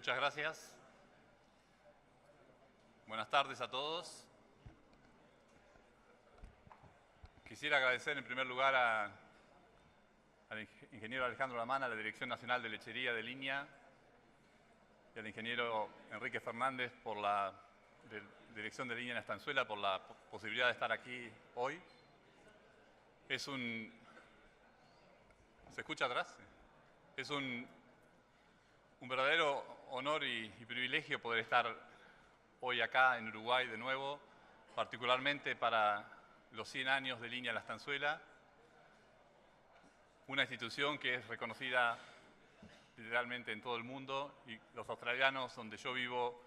Muchas gracias. Buenas tardes a todos. Quisiera agradecer en primer lugar al ingeniero Alejandro Lamana, a la Dirección Nacional de Lechería de Línea, y al ingeniero Enrique Fernández por la Dirección de Línea en Estanzuela por la posibilidad de estar aquí hoy. Es un... ¿Se escucha atrás? Es un verdadero honor y privilegio poder estar hoy acá en Uruguay de nuevo, particularmente para los 100 años de Línea La Estanzuela, una institución que es reconocida literalmente en todo el mundo, y los australianos donde yo vivo,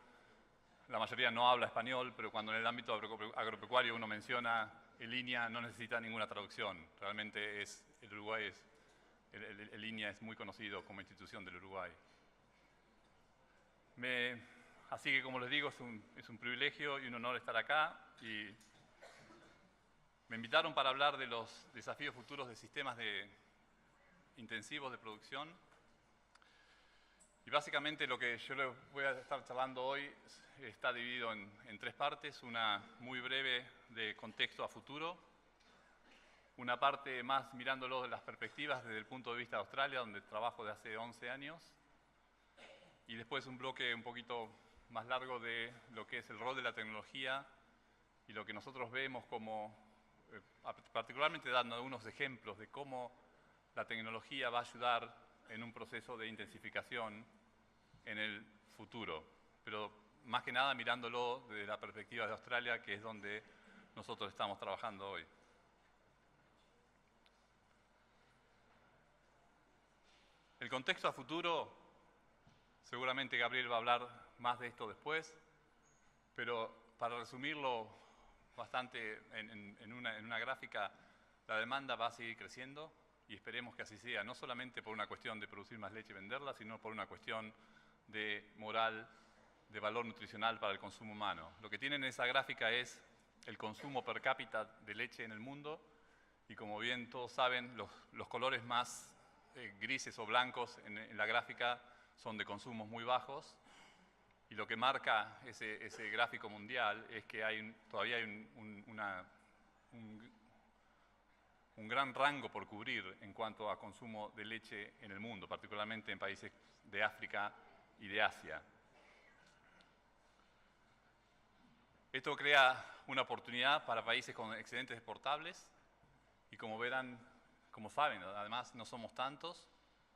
la mayoría no habla español, pero cuando en el ámbito agropecuario uno menciona Línea no necesita ninguna traducción. Realmente el Uruguay el Línea es muy conocido como institución del Uruguay. Así que, como les digo, es un privilegio y un honor estar acá. Y me invitaron para hablar de los desafíos futuros de sistemas intensivos de producción. Y básicamente lo que yo les voy a estar charlando hoy está dividido en tres partes. Una muy breve de contexto a futuro, una parte más mirándolo de las perspectivas desde el punto de vista de Australia, donde trabajo de hace 11 años, y después un bloque un poquito más largo de lo que es el rol de la tecnología y lo que nosotros vemos como, particularmente dando algunos ejemplos de cómo la tecnología va a ayudar en un proceso de intensificación en el futuro, pero más que nada mirándolo desde la perspectiva de Australia, que es donde nosotros estamos trabajando hoy. El contexto a futuro, seguramente Gabriel va a hablar más de esto después, pero para resumirlo bastante en una gráfica, la demanda va a seguir creciendo y esperemos que así sea, no solamente por una cuestión de producir más leche y venderla, sino por una cuestión de moral, de valor nutricional para el consumo humano. Lo que tienen en esa gráfica es el consumo per cápita de leche en el mundo, y como bien todos saben, los colores más grises o blancos en la gráfica son de consumos muy bajos, y lo que marca ese gráfico mundial es que todavía hay un gran rango por cubrir en cuanto a consumo de leche en el mundo, particularmente en países de África y de Asia. Esto crea una oportunidad para países con excedentes exportables, y como verán, como saben, además no somos tantos.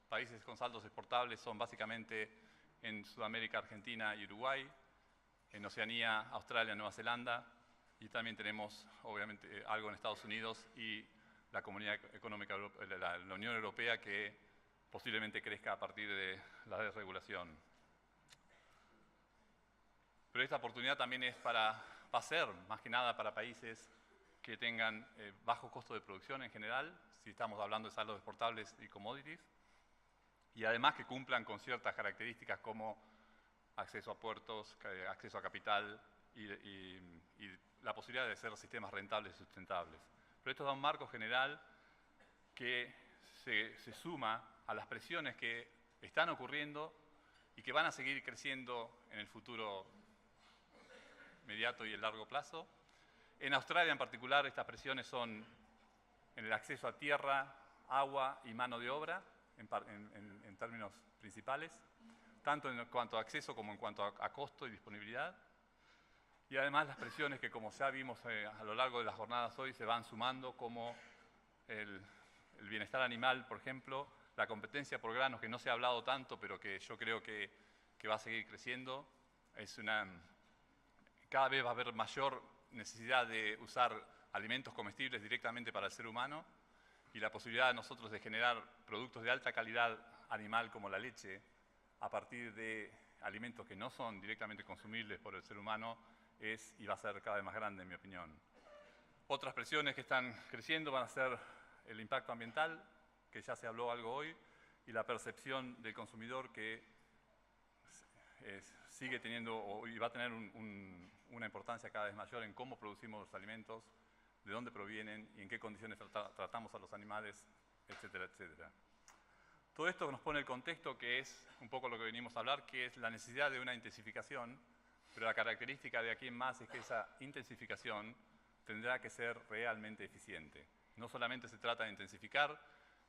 Países con saldos exportables son básicamente en Sudamérica, Argentina y Uruguay, en Oceanía, Australia, Nueva Zelanda, y también tenemos obviamente algo en Estados Unidos y la Comunidad Económica, la Unión Europea, que posiblemente crezca a partir de la desregulación. Pero esta oportunidad también va a ser más que nada para países que tengan bajo costo de producción en general, si estamos hablando de saldos exportables y commodities, y además que cumplan con ciertas características como acceso a puertos, acceso a capital y la posibilidad de ser sistemas rentables y sustentables. Pero esto da un marco general que se suma a las presiones que están ocurriendo y que van a seguir creciendo en el futuro inmediato y el largo plazo. En Australia en particular, estas presiones son en el acceso a tierra, agua y mano de obra, en términos principales, tanto en cuanto a acceso como en cuanto a costo y disponibilidad. Y además las presiones que, como ya vimos a lo largo de las jornadas hoy, se van sumando, como el bienestar animal, por ejemplo, la competencia por granos, que no se ha hablado tanto, pero que yo creo que va a seguir creciendo. Cada vez va a haber mayor necesidad de usar alimentos comestibles directamente para el ser humano, y la posibilidad de nosotros de generar productos de alta calidad animal como la leche a partir de alimentos que no son directamente consumibles por el ser humano es y va a ser cada vez más grande, en mi opinión. Otras presiones que están creciendo van a ser el impacto ambiental, que ya se habló algo hoy, y la percepción del consumidor, que sigue teniendo y va a tener una importancia cada vez mayor en cómo producimos los alimentos, de dónde provienen y en qué condiciones tratamos a los animales, etcétera, etcétera. Todo esto nos pone el contexto que es un poco lo que venimos a hablar, que es la necesidad de una intensificación, pero la característica de aquí en más es que esa intensificación tendrá que ser realmente eficiente. No solamente se trata de intensificar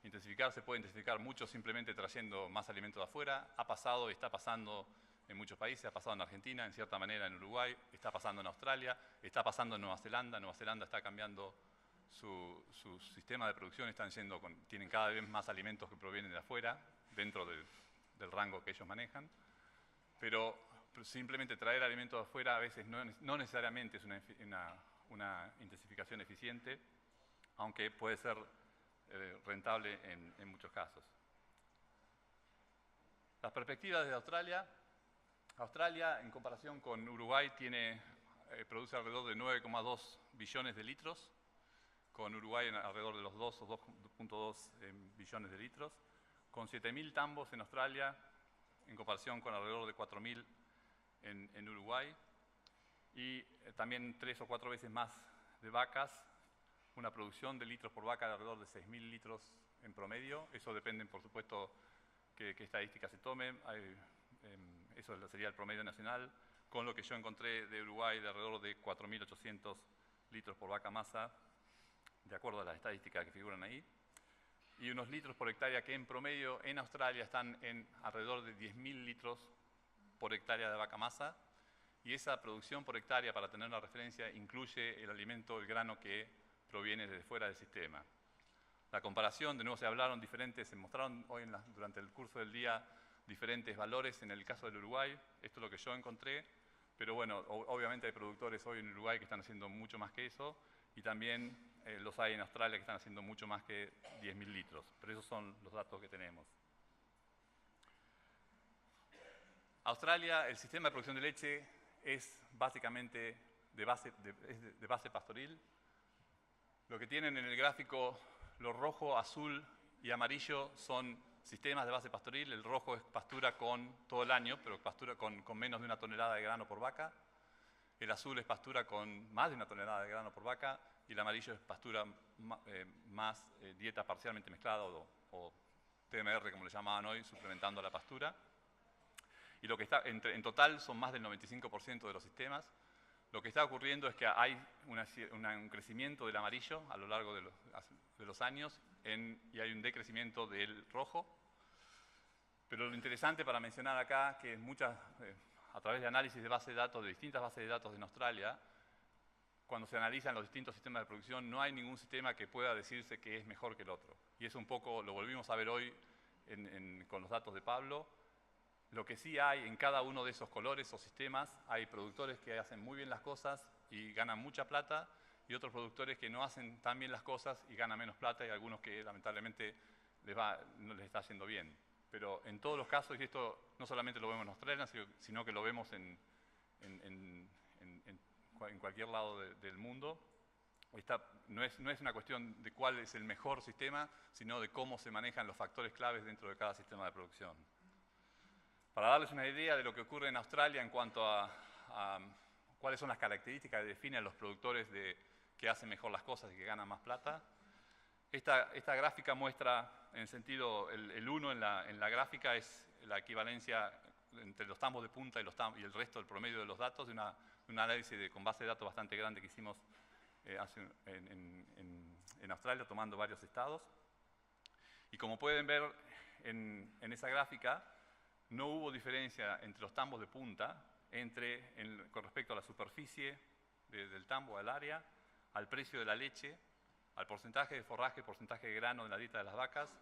se puede intensificar mucho simplemente trayendo más alimentos de afuera, ha pasado y está pasando en muchos países, ha pasado en Argentina, en cierta manera en Uruguay, está pasando en Australia, está pasando en Nueva Zelanda está cambiando su sistema de producción, tienen cada vez más alimentos que provienen de afuera, dentro del rango que ellos manejan, pero simplemente traer alimentos de afuera a veces no necesariamente es una intensificación eficiente, aunque puede ser rentable en muchos casos. Las perspectivas de Australia, en comparación con Uruguay, produce alrededor de 9,2 billones de litros, con Uruguay en alrededor de los 2 o 2,2 billones de litros, con 7.000 tambos en Australia, en comparación con alrededor de 4.000 en Uruguay, y también 3 o 4 veces más de vacas, una producción de litros por vaca de alrededor de 6.000 litros en promedio. Eso depende, por supuesto, qué estadística se tome. Eso sería el promedio nacional, con lo que yo encontré de Uruguay de alrededor de 4.800 litros por vaca masa, de acuerdo a las estadísticas que figuran ahí, y unos litros por hectárea que en promedio en Australia están en alrededor de 10.000 litros por hectárea de vaca masa, y esa producción por hectárea, para tener una referencia, incluye el alimento, el grano que proviene desde fuera del sistema. La comparación, de nuevo se mostraron hoy durante el curso del día diferentes valores en el caso del Uruguay. Esto es lo que yo encontré, pero bueno, obviamente hay productores hoy en Uruguay que están haciendo mucho más que eso, y también los hay en Australia que están haciendo mucho más que 10.000 litros, pero esos son los datos que tenemos. Australia, el sistema de producción de leche es básicamente de base pastoril. Lo que tienen en el gráfico, lo rojo, azul y amarillo son sistemas de base pastoril. El rojo es pastura con todo el año, pero pastura con menos de 1 tonelada de grano por vaca. El azul es pastura con más de 1 tonelada de grano por vaca. Y el amarillo es pastura más dieta parcialmente mezclada o TMR, como le llamaban hoy, suplementando la pastura. Y lo que está, en total son más del 95% de los sistemas. Lo que está ocurriendo es que hay un crecimiento del amarillo a lo largo de los años y hay un decrecimiento del rojo. Pero lo interesante para mencionar acá, que a través de análisis de bases de datos, de distintas bases de datos en Australia, cuando se analizan los distintos sistemas de producción, no hay ningún sistema que pueda decirse que es mejor que el otro. Y eso un poco lo volvimos a ver hoy con los datos de Pablo. Lo que sí hay en cada uno de esos colores o sistemas, hay productores que hacen muy bien las cosas y ganan mucha plata, y otros productores que no hacen tan bien las cosas y ganan menos plata, y algunos que lamentablemente no les está yendo bien. Pero en todos los casos, y esto no solamente lo vemos en Australia, sino que lo vemos en cualquier lado del mundo, no es una cuestión de cuál es el mejor sistema, sino de cómo se manejan los factores claves dentro de cada sistema de producción. Para darles una idea de lo que ocurre en Australia en cuanto a cuáles son las características que definen a los productores que hacen mejor las cosas y que ganan más plata, esta gráfica muestra, en el sentido, el 1 en la gráfica es la equivalencia entre los tambos de punta y el resto del promedio de los datos, de un análisis con base de datos bastante grande que hicimos en Australia, tomando varios estados. Y como pueden ver en esa gráfica, no hubo diferencia entre los tambos de punta, con respecto a la superficie del tambo, al área, al precio de la leche, al porcentaje de forraje, porcentaje de grano en la dieta de las vacas,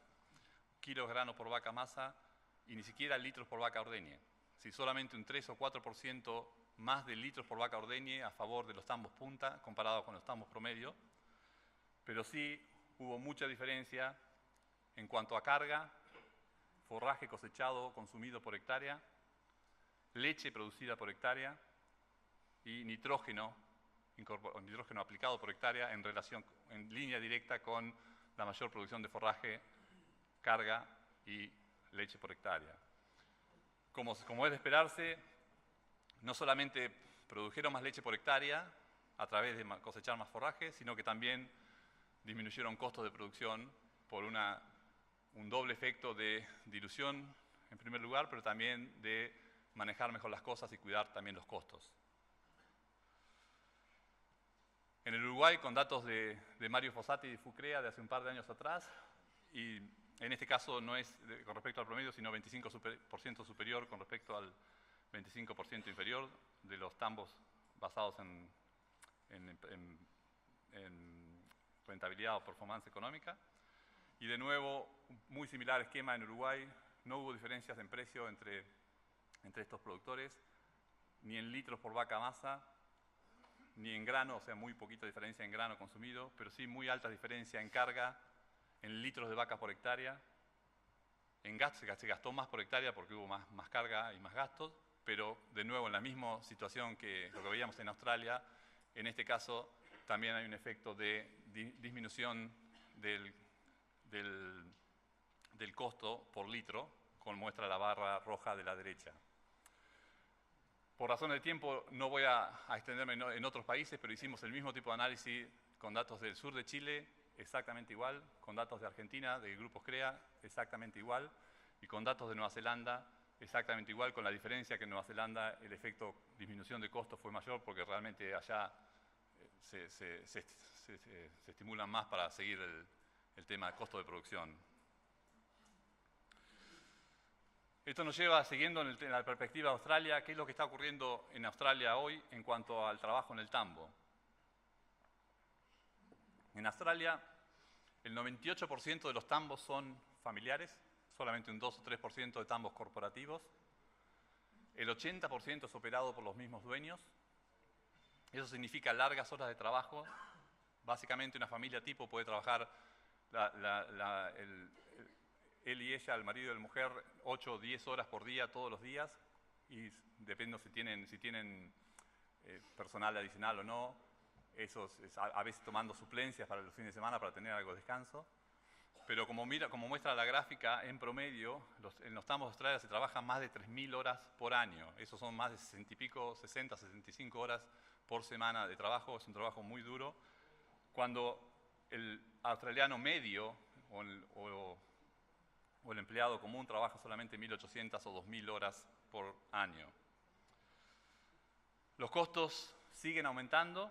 kilos de grano por vaca masa, y ni siquiera litros por vaca ordeñe. Si solamente un 3 o 4% más de litros por vaca ordeñe a favor de los tambos punta, comparado con los tambos promedio, pero sí hubo mucha diferencia en cuanto a carga, forraje cosechado o consumido por hectárea, leche producida por hectárea y nitrógeno aplicado por hectárea en línea directa con la mayor producción de forraje, carga y leche por hectárea. Como es de esperarse, no solamente produjeron más leche por hectárea a través de cosechar más forraje, sino que también disminuyeron costos de producción por una un doble efecto de dilución, en primer lugar, pero también de manejar mejor las cosas y cuidar también los costos. En el Uruguay, con datos de Mario Fossati y FUCREA de hace un par de años atrás, y en este caso no es con respecto al promedio, sino 25% superior con respecto al 25% inferior de los tambos basados en rentabilidad o performance económica. Y de nuevo, muy similar esquema en Uruguay, no hubo diferencias en precio entre estos productores, ni en litros por vaca masa, ni en grano, o sea, muy poquita diferencia en grano consumido, pero sí muy alta diferencia en carga, en litros de vaca por hectárea. En gasto se gastó más por hectárea porque hubo más carga y más gastos, pero de nuevo en la misma situación que lo que veíamos en Australia, en este caso también hay un efecto de disminución del costo por litro, como muestra la barra roja de la derecha. Por razones de tiempo no voy a extenderme en otros países, pero hicimos el mismo tipo de análisis con datos del sur de Chile, exactamente igual, con datos de Argentina, de grupos CREA, exactamente igual, y con datos de Nueva Zelanda, exactamente igual, con la diferencia que en Nueva Zelanda el efecto disminución de costos fue mayor porque realmente allá se estimulan más para seguir el tema de costo de producción. Esto nos lleva, siguiendo en la perspectiva de Australia, qué es lo que está ocurriendo en Australia hoy en cuanto al trabajo en el tambo. En Australia, el 98% de los tambos son familiares, solamente un 2 o 3% de tambos corporativos. El 80% es operado por los mismos dueños. Eso significa largas horas de trabajo. Básicamente una familia tipo puede trabajar él y ella, el marido y la mujer, 8 o 10 horas por día, todos los días, y depende si tienen personal adicional o no, a veces tomando suplencias para los fines de semana para tener algo de descanso. Pero como muestra la gráfica, en promedio, en los tambos de Australia se trabajan más de 3.000 horas por año. Eso son más de 60, 65 horas por semana de trabajo. Es un trabajo muy duro. Cuando el australiano medio o el empleado común trabaja solamente 1.800 o 2.000 horas por año. Los costos siguen aumentando.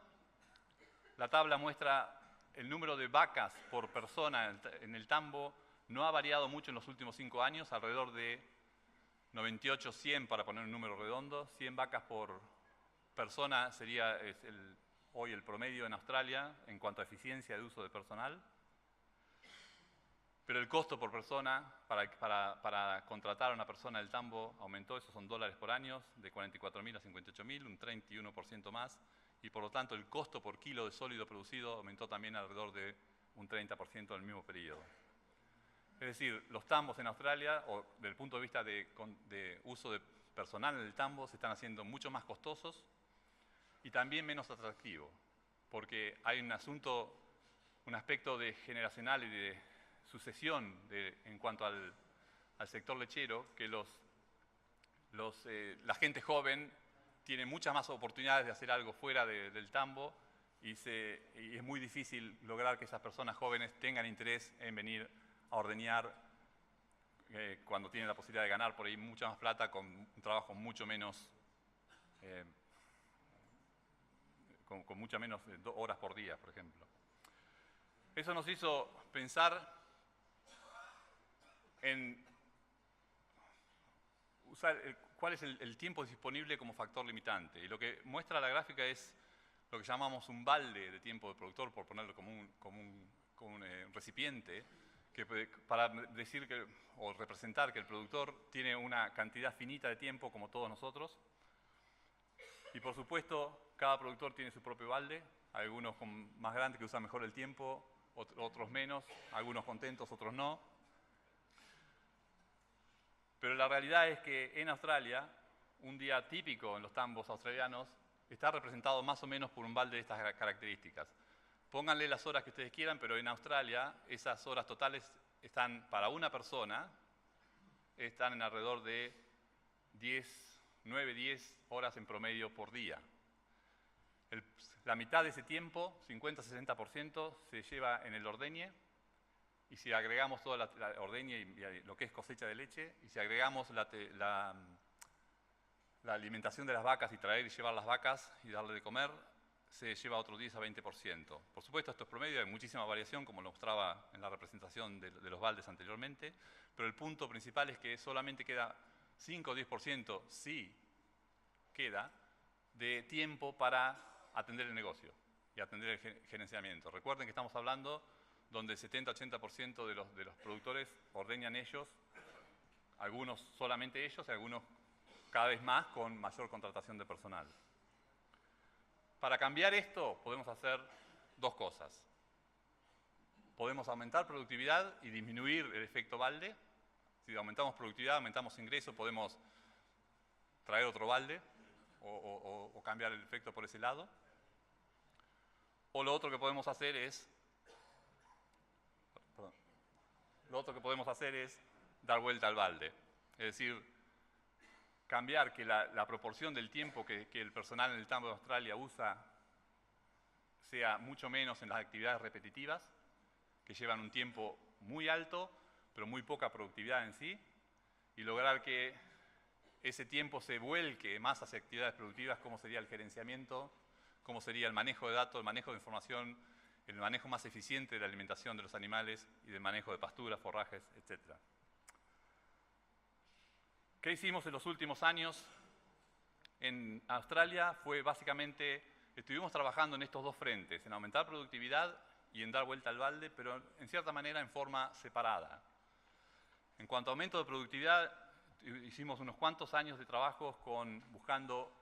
La tabla muestra el número de vacas por persona en el tambo. No ha variado mucho en los últimos 5 años, alrededor de 98, 100 para poner un número redondo. 100 vacas por persona sería hoy el promedio en Australia en cuanto a eficiencia de uso de personal. Pero el costo por persona para contratar a una persona del tambo aumentó, esos son dólares por año, de 44.000 a 58.000, un 31% más. Y por lo tanto el costo por kilo de sólido producido aumentó también alrededor de un 30% en el mismo periodo. Es decir, los tambos en Australia, o desde el punto de vista de uso de personal en el tambo, se están haciendo mucho más costosos y también menos atractivos, porque hay un aspecto generacional y de sucesión en cuanto al sector lechero, que la gente joven tiene muchas más oportunidades de hacer algo fuera del tambo y es muy difícil lograr que esas personas jóvenes tengan interés en venir a ordeñar cuando tienen la posibilidad de ganar por ahí mucha más plata con un trabajo mucho menos, con muchas menos horas por día, por ejemplo. Eso nos hizo pensar en usar cuál es el tiempo disponible como factor limitante. Y lo que muestra la gráfica es lo que llamamos un balde de tiempo de productor, por ponerlo como un recipiente, para decir o representar que el productor tiene una cantidad finita de tiempo como todos nosotros. Y por supuesto, cada productor tiene su propio balde, algunos más grandes que usan mejor el tiempo, otros menos, algunos contentos, otros no. Pero la realidad es que en Australia, un día típico en los tambos australianos está representado más o menos por un balde de estas características. Pónganle las horas que ustedes quieran, pero en Australia esas horas totales están para una persona, están en alrededor de 9, 10 horas en promedio por día. La mitad de ese tiempo, 50-60%, se lleva en el ordeñe y si agregamos toda la ordeña y lo que es cosecha de leche, y si agregamos la alimentación de las vacas y traer y llevar las vacas y darle de comer, se lleva otro 10 a 20%. Por supuesto, esto es promedio, hay muchísima variación, como lo mostraba en la representación de los baldes anteriormente, pero el punto principal es que solamente queda 5 o 10%, sí queda, de tiempo para atender el negocio y atender el gerenciamiento. Recuerden que estamos hablando donde el 70-80% de los productores ordeñan ellos, algunos solamente ellos y algunos cada vez más con mayor contratación de personal. Para cambiar esto podemos hacer dos cosas. Podemos aumentar productividad y disminuir el efecto balde. Si aumentamos productividad, aumentamos ingresos, podemos traer otro balde o cambiar el efecto por ese lado. O lo otro que podemos hacer es, dar vuelta al balde. Es decir, cambiar que la proporción del tiempo que el personal en el tambo de Australia usa sea mucho menos en las actividades repetitivas, que llevan un tiempo muy alto, pero muy poca productividad en sí, y lograr que ese tiempo se vuelque más hacia actividades productivas, como sería el gerenciamiento, como sería el manejo de datos, el manejo de información, el manejo más eficiente de la alimentación de los animales y del manejo de pasturas, forrajes, etc. ¿Qué hicimos en los últimos años en Australia? Fue básicamente, estuvimos trabajando en estos dos frentes, en aumentar productividad y en dar vuelta al balde, pero en cierta manera en forma separada. En cuanto a aumento de productividad, hicimos unos cuantos años de trabajos buscando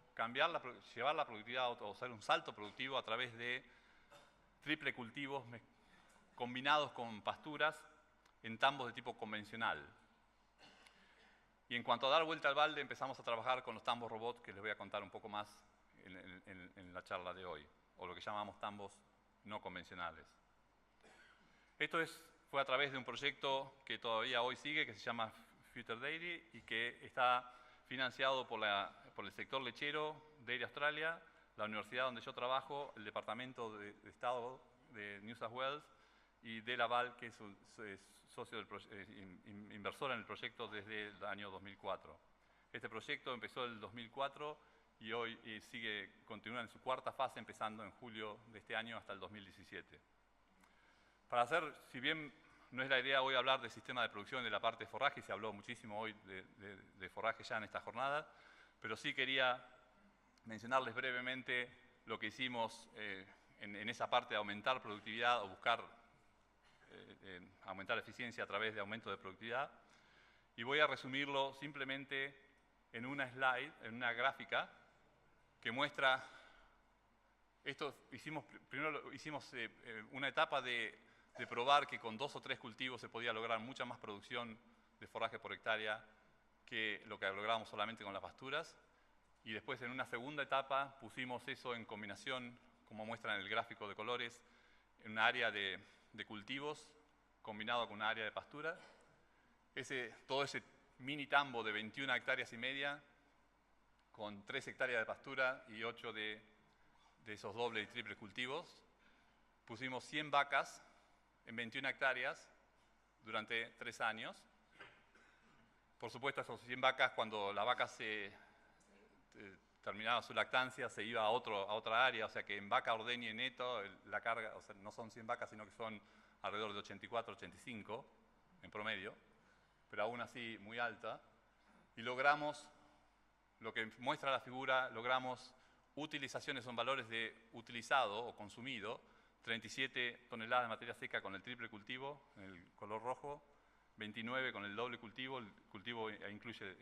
llevar la productividad o hacer un salto productivo a través de triple cultivos combinados con pasturas en tambos de tipo convencional. Y en cuanto a dar vuelta al balde, empezamos a trabajar con los tambos robot, que les voy a contar un poco más en la charla de hoy, o lo que llamamos tambos no convencionales. Esto fue a través de un proyecto que todavía hoy sigue, que se llama Future Dairy, y que está financiado por el sector lechero, Dairy Australia, la universidad donde yo trabajo, el Departamento de Estado de New South Wales y de Laval, que es socio inversor en el proyecto desde el año 2004. Este proyecto empezó en el 2004 y hoy continúa en su cuarta fase, empezando en julio de este año hasta el 2017. Si bien no es la idea hoy hablar del sistema de producción de la parte de forraje, se habló muchísimo hoy de forraje ya en esta jornada, pero sí quería mencionarles brevemente lo que hicimos en esa parte de aumentar productividad o buscar aumentar eficiencia a través de aumento de productividad. Y voy a resumirlo simplemente en una slide, en una gráfica, que muestra esto. Primero hicimos una etapa de probar que con 2 o 3 cultivos se podía lograr mucha más producción de forraje por hectárea que lo que lográbamos solamente con las pasturas. Y después, en una segunda etapa, pusimos eso en combinación, como muestra en el gráfico de colores, en un área de cultivos combinado con una área de pastura. Todo ese mini tambo de 21 hectáreas y media, con 3 hectáreas de pastura y 8 de esos doble y triple cultivos, pusimos 100 vacas en 21 hectáreas durante 3 años. Por supuesto, esos 100 vacas, cuando la vaca terminaba su lactancia, se iba a otra área, o sea que en vaca ordeña y neto, la carga, o sea, no son 100 vacas, sino que son alrededor de 84, 85 en promedio, pero aún así muy alta. Y logramos, lo que muestra la figura, logramos utilizaciones, son valores de utilizado o consumido, 37 toneladas de materia seca con el triple cultivo, en el color rojo, 29 con el doble cultivo. El cultivo incluye,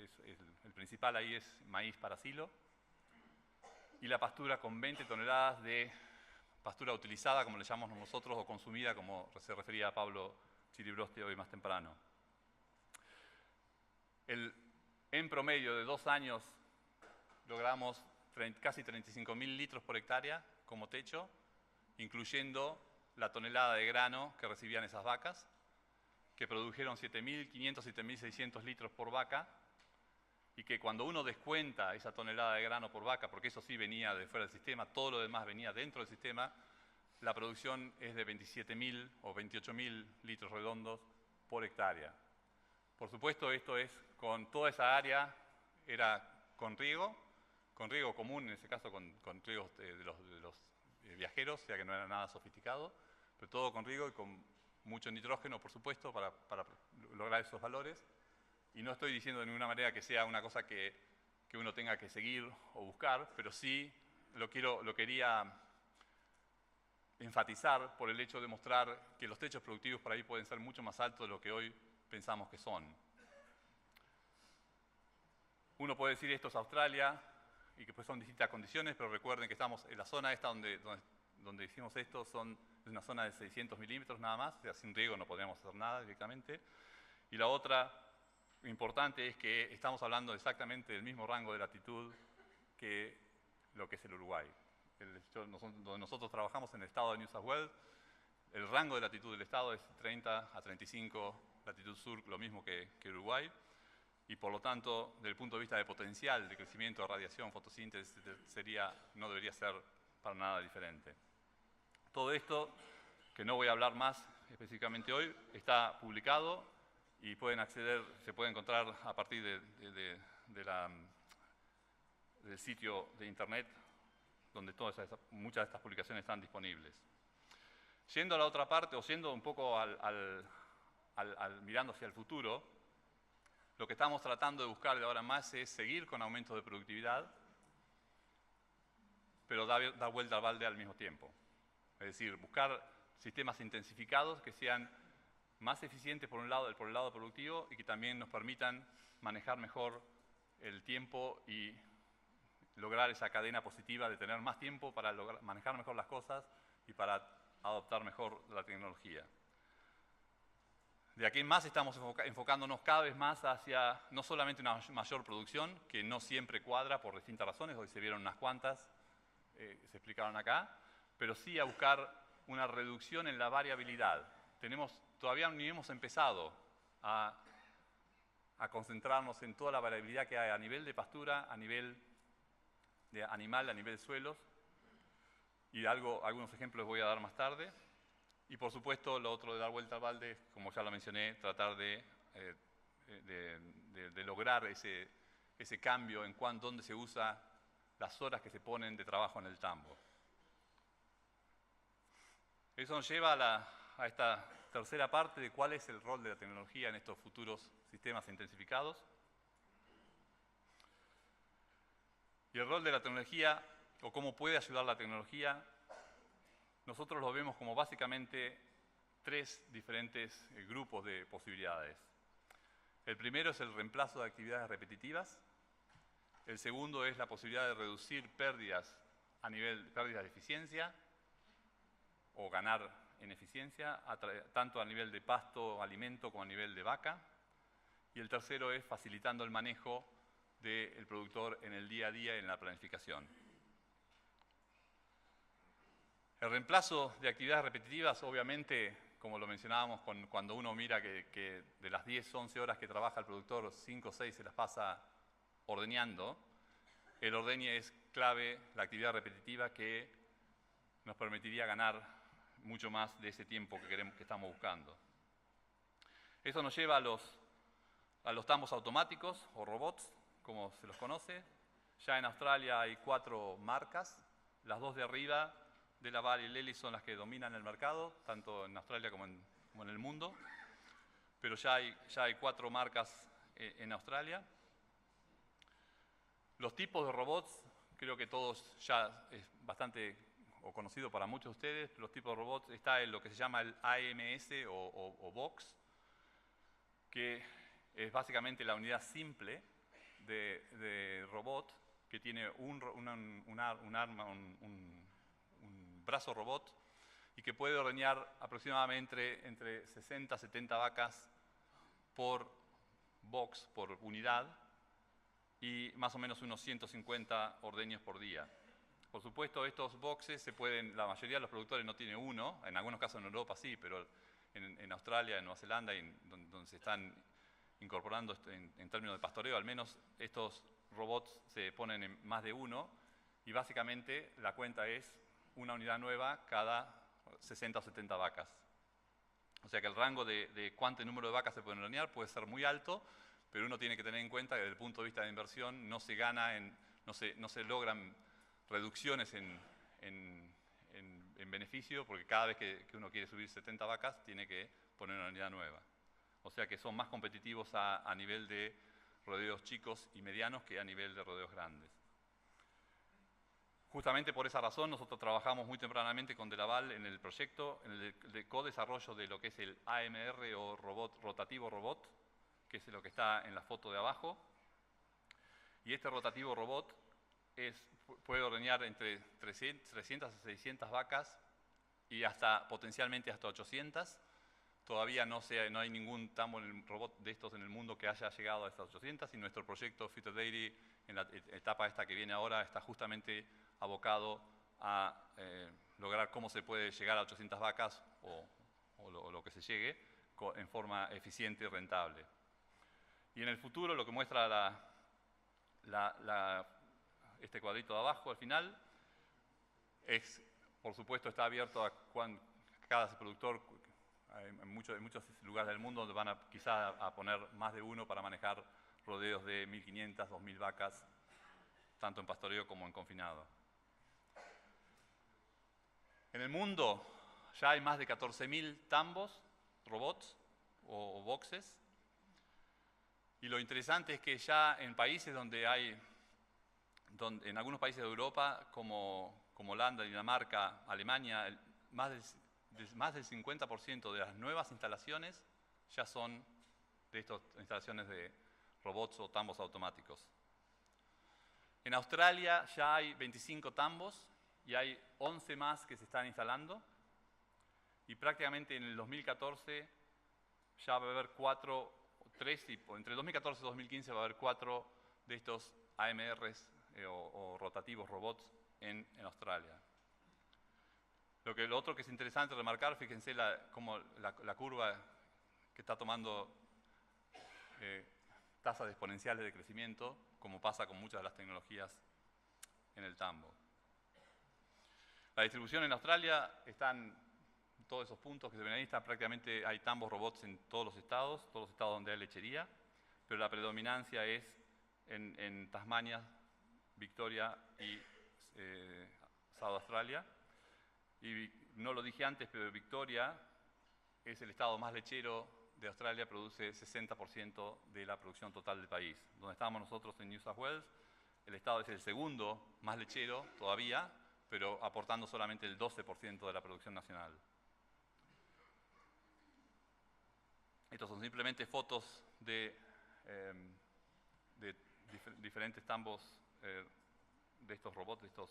el principal ahí es maíz para silo, y la pastura con 20 toneladas de pastura utilizada, como le llamamos nosotros, o consumida, como se refería a Pablo Chiribrosti hoy más temprano. En promedio de 2 años logramos casi 35.000 litros por hectárea como techo, incluyendo la tonelada de grano que recibían esas vacas, que produjeron 7.500, 7.600 litros por vaca, y que cuando uno descuenta esa tonelada de grano por vaca, porque eso sí venía de fuera del sistema, todo lo demás venía dentro del sistema, la producción es de 27.000 o 28.000 litros redondos por hectárea. Por supuesto, esto es con toda esa área, era con riego común, en ese caso con riegos de los viajeros, o sea que no era nada sofisticado, pero todo con riego y con mucho nitrógeno, por supuesto, para lograr esos valores. Y no estoy diciendo de ninguna manera que sea una cosa que uno tenga que seguir o buscar, pero sí lo quería enfatizar por el hecho de mostrar que los techos productivos por ahí pueden ser mucho más altos de lo que hoy pensamos que son. Uno puede decir esto es Australia y que pues son distintas condiciones, pero recuerden que estamos en la zona esta donde hicimos esto, es una zona de 600 milímetros nada más, o sea, sin riego no podríamos hacer nada directamente. Y la otra importante es que estamos hablando exactamente del mismo rango de latitud que lo que es el Uruguay. Donde nosotros trabajamos en el estado de New South Wales, el rango de latitud del estado es 30 a 35, latitud sur, lo mismo que Uruguay, y por lo tanto, desde el punto de vista de potencial de crecimiento, radiación, fotosíntesis, no debería ser para nada diferente. Todo esto, que no voy a hablar más específicamente hoy, está publicado y pueden acceder, se puede encontrar a partir del sitio de internet donde muchas de estas publicaciones están disponibles. Yendo a la otra parte, o yendo un poco mirando hacia el futuro, lo que estamos tratando de buscar de ahora en más es seguir con aumentos de productividad, pero dar vuelta al balde al mismo tiempo. Es decir, buscar sistemas intensificados que sean más eficientes por el lado productivo y que también nos permitan manejar mejor el tiempo y lograr esa cadena positiva de tener más tiempo para manejar mejor las cosas y para adoptar mejor la tecnología. De aquí en más estamos enfocándonos cada vez más hacia no solamente una mayor producción, que no siempre cuadra por distintas razones, hoy se vieron unas cuantas, se explicaron acá, pero sí a buscar una reducción en la variabilidad. Todavía ni hemos empezado a concentrarnos en toda la variabilidad que hay a nivel de pastura, a nivel de animal, a nivel de suelos, y algunos ejemplos voy a dar más tarde. Y por supuesto, lo otro de dar vuelta al balde, como ya lo mencioné, tratar de lograr ese cambio en dónde se usa las horas que se ponen de trabajo en el tambo. Eso nos lleva a esta tercera parte de cuál es el rol de la tecnología en estos futuros sistemas intensificados. Y el rol de la tecnología, o cómo puede ayudar la tecnología, nosotros lo vemos como básicamente tres diferentes grupos de posibilidades. El primero es el reemplazo de actividades repetitivas. El segundo es la posibilidad de reducir pérdidas de eficiencia o ganar en eficiencia, tanto a nivel de pasto, alimento, como a nivel de vaca. Y el tercero es facilitando el manejo del productor en el día a día y en la planificación. El reemplazo de actividades repetitivas, obviamente, como lo mencionábamos cuando uno mira que de las 10, 11 horas que trabaja el productor, 5 o 6 se las pasa ordeñando, el ordeñe es clave, la actividad repetitiva que nos permitiría ganar mucho más de ese tiempo que estamos buscando. Eso nos lleva a los tambos automáticos o robots, como se los conoce. Ya en Australia hay 4 marcas, las 2 de arriba de Laval y Lely son las que dominan el mercado, tanto en Australia como en el mundo, pero ya hay 4 marcas en Australia. Los tipos de robots, creo que todos ya es bastante conocido para muchos de ustedes. Los tipos de robots está en lo que se llama el AMS o Box, que es básicamente la unidad simple de robot que tiene un brazo robot y que puede ordeñar aproximadamente entre 60 a 70 vacas por box, por unidad, y más o menos unos 150 ordeños por día. Por supuesto, estos boxes la mayoría de los productores no tiene uno, en algunos casos en Europa sí, pero en Australia, en Nueva Zelanda, donde se están incorporando en términos de pastoreo, al menos estos robots se ponen en más de uno, y básicamente la cuenta es una unidad nueva cada 60 o 70 vacas. O sea que el rango de cuánto número de vacas se pueden ordeñar puede ser muy alto, pero uno tiene que tener en cuenta que desde el punto de vista de inversión no se gana, no se logran reducciones en beneficio, porque cada vez que uno quiere subir 70 vacas tiene que poner una unidad nueva. O sea que son más competitivos a nivel de rodeos chicos y medianos que a nivel de rodeos grandes. Justamente por esa razón nosotros trabajamos muy tempranamente con Delaval en el proyecto, en el co-desarrollo de lo que es el AMR o rotativo robot, que es lo que está en la foto de abajo. Y este rotativo robot puede ordeñar entre 300 a 600 vacas y potencialmente hasta 800. Todavía no hay ningún tambo en el robot de estos en el mundo que haya llegado a estas 800, y nuestro proyecto Future Dairy, en la etapa esta que viene ahora, está justamente abocado a lograr cómo se puede llegar a 800 vacas o lo que se llegue en forma eficiente y rentable. Y en el futuro lo que muestra este cuadrito de abajo al final es, por supuesto, está abierto a cada productor. En muchos lugares del mundo donde van quizá a poner más de uno para manejar rodeos de 1.500, 2.000 vacas, tanto en pastoreo como en confinado. En el mundo ya hay más de 14.000 tambos, robots o boxes. Y lo interesante es que ya en países en algunos países de Europa, como Holanda, Dinamarca, Alemania, más del 50% de las nuevas instalaciones ya son de estas instalaciones de robots o tambos automáticos. En Australia ya hay 25 tambos y hay 11 más que se están instalando. Y prácticamente en el 2014 ya va a haber entre el 2014 y 2015 va a haber 4 de estos AMRs o rotativos robots en Australia. Lo otro que es interesante remarcar, fíjense cómo la curva que está tomando tasas exponenciales de crecimiento, como pasa con muchas de las tecnologías en el tambo. La distribución en Australia están todos esos puntos que se ven ahí, prácticamente hay tambos robots en todos los estados donde hay lechería, pero la predominancia es en Tasmania, Victoria y South Australia. Y no lo dije antes, pero Victoria es el estado más lechero de Australia, produce 60% de la producción total del país. Donde estamos nosotros en New South Wales, el estado es el segundo más lechero todavía, pero aportando solamente el 12% de la producción nacional. Estos son simplemente fotos de diferentes tambos de estos robots, de estas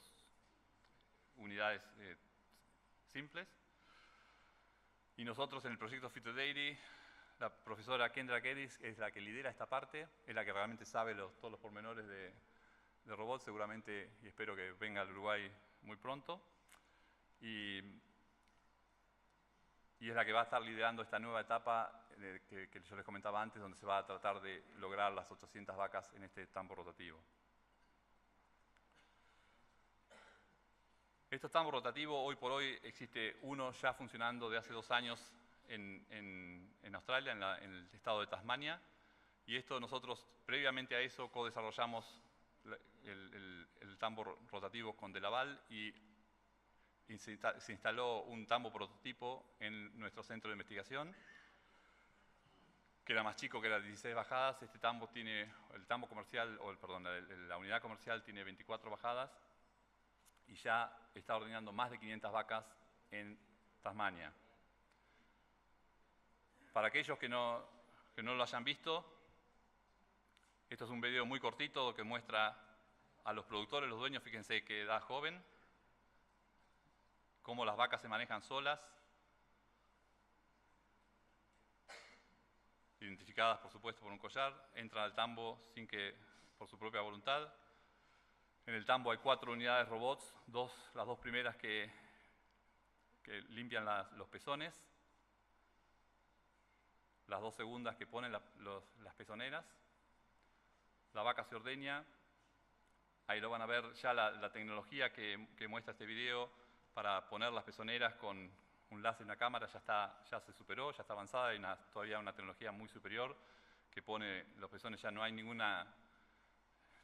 unidades simples. Y nosotros en el proyecto Future Dairy, la profesora Kendra Geddes es la que lidera esta parte, es la que realmente sabe todos los pormenores de robots, seguramente, y espero que venga al Uruguay muy pronto. Y es la que va a estar liderando esta nueva etapa que yo les comentaba antes, donde se va a tratar de lograr las 800 vacas en este tambo rotativo. Estos tambos rotativos, hoy por hoy existe uno ya funcionando de hace 2 años en Australia, en el estado de Tasmania, y esto nosotros previamente a eso co-desarrollamos el tambo rotativo con Delaval y se instaló un tambo prototipo en nuestro centro de investigación, que era más chico, que era de 16 bajadas. Este tambo tiene, la unidad comercial tiene 24 bajadas y ya está ordeñando más de 500 vacas en Tasmania. Para aquellos que no lo hayan visto, esto es un video muy cortito que muestra a los productores, los dueños, fíjense qué edad joven, cómo las vacas se manejan solas, identificadas por supuesto por un collar, entran al tambo por su propia voluntad. En el tambo hay 4 unidades robots, las dos primeras que limpian los pezones, las 2 segundas que ponen las pezoneras. La vaca se ordeña, ahí lo van a ver ya la tecnología que muestra este video, para poner las pezoneras con un láser en la cámara ya se superó, ya está avanzada, hay todavía una tecnología muy superior que pone los pezones, ya no hay ninguna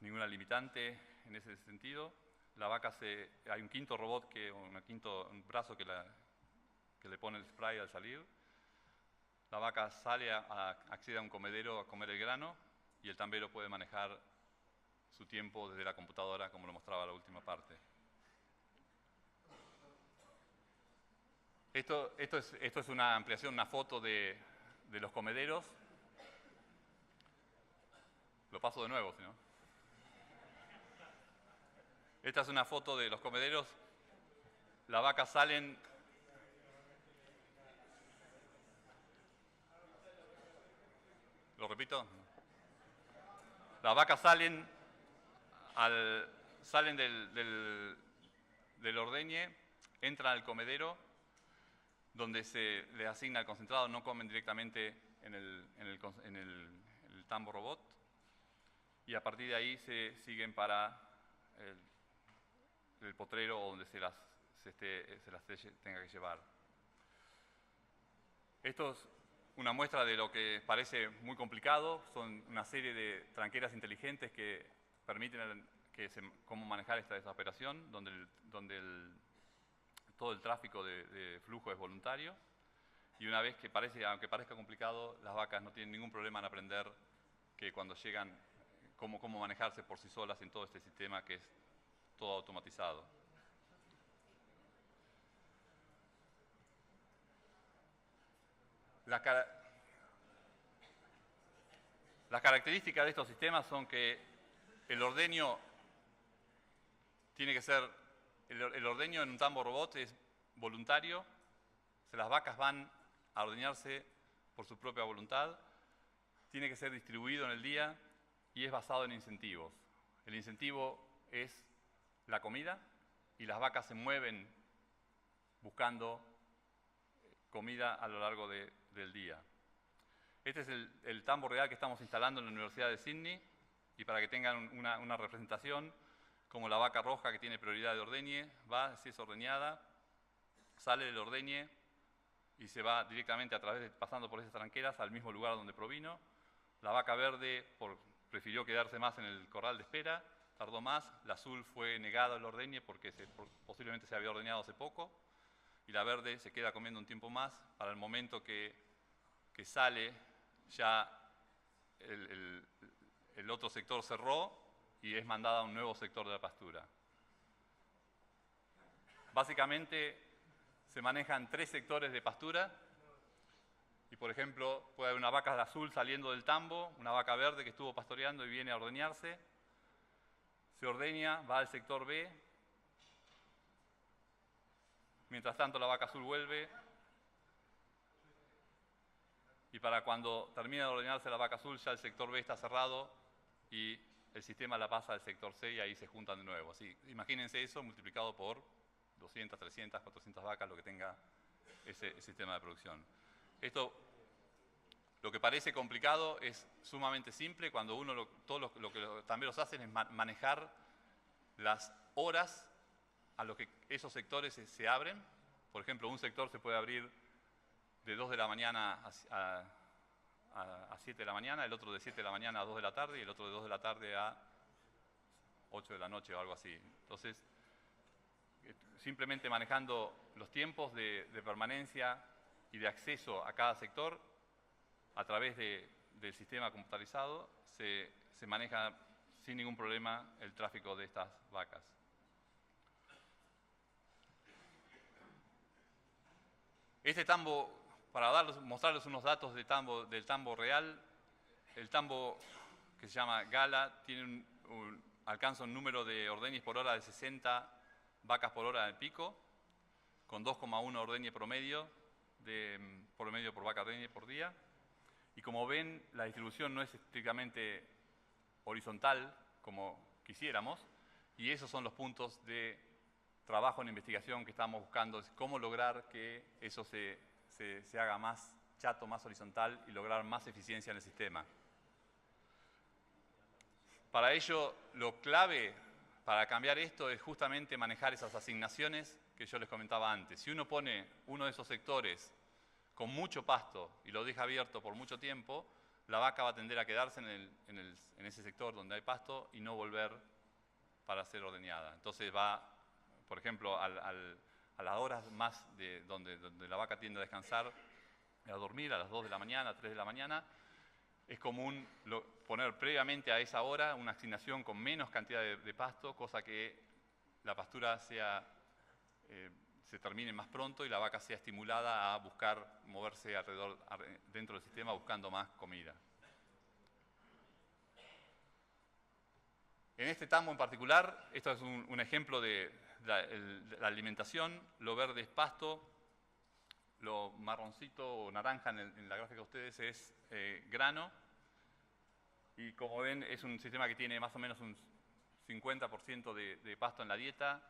limitante en ese sentido. La vaca hay un quinto robot, un brazo que le pone el spray al salir. La vaca sale, accede a un comedero a comer el grano y el tambero puede manejar su tiempo desde la computadora, como lo mostraba la última parte. Esto es una ampliación, una foto de los comederos. Lo paso de nuevo, si no. Esta es una foto de los comederos. Las vacas salen. ¿Lo repito? Las vacas salen del ordeñe, entran al comedero, donde se les asigna el concentrado, no comen directamente en el tambo robot, y a partir de ahí se siguen para el potrero o donde se las tenga que llevar. Esto es una muestra de lo que parece muy complicado. Son una serie de tranqueras inteligentes que permiten cómo manejar esta operación, donde todo el tráfico de flujo es voluntario. Y una vez que aunque parezca complicado, las vacas no tienen ningún problema en aprender que cuando llegan, cómo manejarse por sí solas en todo este sistema que es todo automatizado. Las características de estos sistemas son que el ordeño tiene que ser, el ordeño en un tambo robot es voluntario, las vacas van a ordeñarse por su propia voluntad, tiene que ser distribuido en el día y es basado en incentivos. El incentivo es la comida y las vacas se mueven buscando comida a lo largo del día. Este es el tambo real que estamos instalando en la Universidad de Sydney, y para que tengan una representación, como la vaca roja que tiene prioridad de ordeñe, si es ordeñada, sale del ordeñe y se va directamente pasando por esas tranqueras al mismo lugar donde provino. La vaca verde prefirió quedarse más en el corral de espera, tardó más. La azul fue negada al ordeñe porque posiblemente se había ordeñado hace poco, y la verde se queda comiendo un tiempo más. Para el momento que sale, ya el otro sector cerró y es mandada a un nuevo sector de la pastura. Básicamente se manejan 3 sectores de pastura y, por ejemplo, puede haber una vaca de azul saliendo del tambo, una vaca verde que estuvo pastoreando y viene a ordeñarse. Se ordeña, va al sector B. Mientras tanto, la vaca azul vuelve. Y para cuando termina de ordeñarse la vaca azul, ya el sector B está cerrado y el sistema la pasa al sector C y ahí se juntan de nuevo. Así, imagínense eso multiplicado por 200, 300, 400 vacas, lo que tenga ese sistema de producción. Esto, lo que parece complicado, es sumamente simple cuando todo lo que los tamberos hacen es manejar las horas a lo que esos sectores se abren. Por ejemplo, un sector se puede abrir de 2 de la mañana a 7 de la mañana, el otro de 7 de la mañana a 2 de la tarde y el otro de 2 de la tarde a 8 de la noche o algo así. Entonces, simplemente manejando los tiempos de permanencia y de acceso a cada sector a través del sistema computarizado, se maneja sin ningún problema el tráfico de estas vacas. Este tambo, para mostrarles unos datos del tambo real, el tambo que se llama Gala alcanza un número de ordeñes por hora de 60 vacas por hora de pico, con 2,1 ordeñe promedio por vaca ordeñe por día. Y como ven, la distribución no es estrictamente horizontal como quisiéramos, y esos son los puntos de trabajo en investigación que estamos buscando, es cómo lograr que eso se haga más chato, más horizontal y lograr más eficiencia en el sistema. Para ello, lo clave para cambiar esto es justamente manejar esas asignaciones que yo les comentaba antes. Si uno pone uno de esos sectores con mucho pasto y lo deja abierto por mucho tiempo, la vaca va a tender a quedarse en ese sector donde hay pasto y no volver para ser ordeñada. Entonces va, por ejemplo, a las horas más donde la vaca tiende a descansar, a dormir, a las 2 de la mañana, 3 de la mañana, es común poner previamente a esa hora una asignación con menos cantidad de pasto, cosa que la pastura se termine más pronto y la vaca sea estimulada a buscar moverse dentro del sistema buscando más comida. En este tambo en particular, esto es un ejemplo de la alimentación. Lo verde es pasto, lo marroncito o naranja en la gráfica de ustedes es grano. Y como ven, es un sistema que tiene más o menos un 50% de pasto en la dieta,